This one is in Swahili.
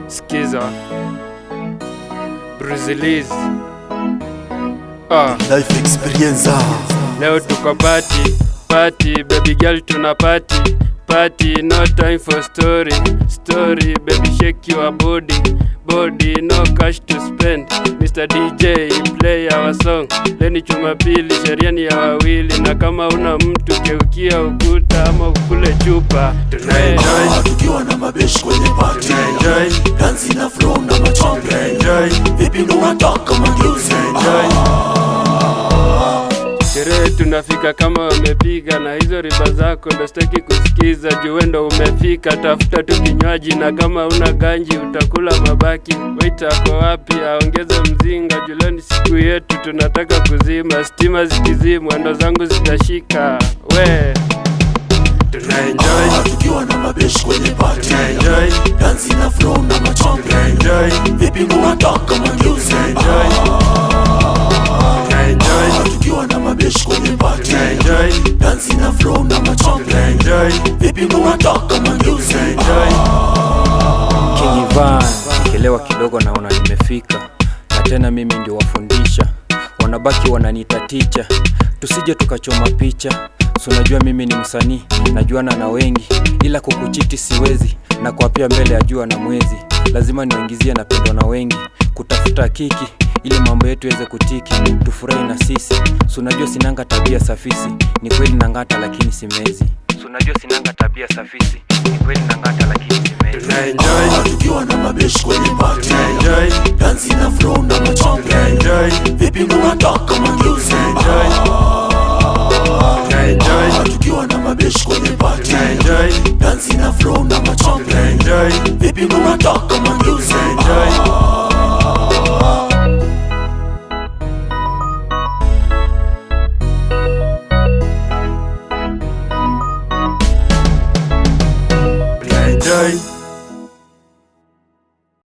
Skiza Bruzilis Life experience. Leo tuko party, baby girl tuna party, no time for story, baby shake your body, no cash to spend. Mr. DJ play our song. Leni Jumapili, sheria ni ya wawili, na kama una mtu keukia ukuta ama ukule chupa. Tunaenjoy tukiwa na mabeshi kwenye party, dance na flow na machombe, vipi ndo unataka mageuzi? Sherehe tunafika kama wamepiga, na hizo riba zako ndo sitaki kusikiza. Juwendo umefika, tafuta tu kinywaji, na kama una ganji utakula mabaki. Waiter ako wapi? Aongeze mzinga, juleni siku yetu tunataka kuzima. Stima zikizimwa ndo zangu zitashika. We tunaenjoy tukiwa na mabeshi kwenye party, dance na flow na machombe, vipi ndo unataka mageuzi? Tukiwa na mabeshi kwenye party, dance na flow na machombe, vipi ndo unataka mageuzi? King Ivan, nikielewa kidogo naona nimefika, na tena mimi ndio wafundisha, wanabaki wananiita teacher. Tusije tukachoma picha, so najua mimi ni msanii, najuana na wengi, ila kukuchiti siwezi, na kwa pia mbele ya jua na mwezi. Lazima niwaingizie na pendo na wengi, kutafuta kiki ili mambo yetu yaweze kutiki, tufurahi na sisi. So najua sinanga tabia safisi, ni kweli nangata lakini simezi. So najua sinanga tabia safisi, ni kweli nangata lakini simezi. Tunaenjoy tukiwa na mabeshi kwenye party, dance na flow na machombe, vipi ndo unataka mageuzi? Tukiwa na mabeshi kwenye party, dance na flow na machombe, vipi ndo unataka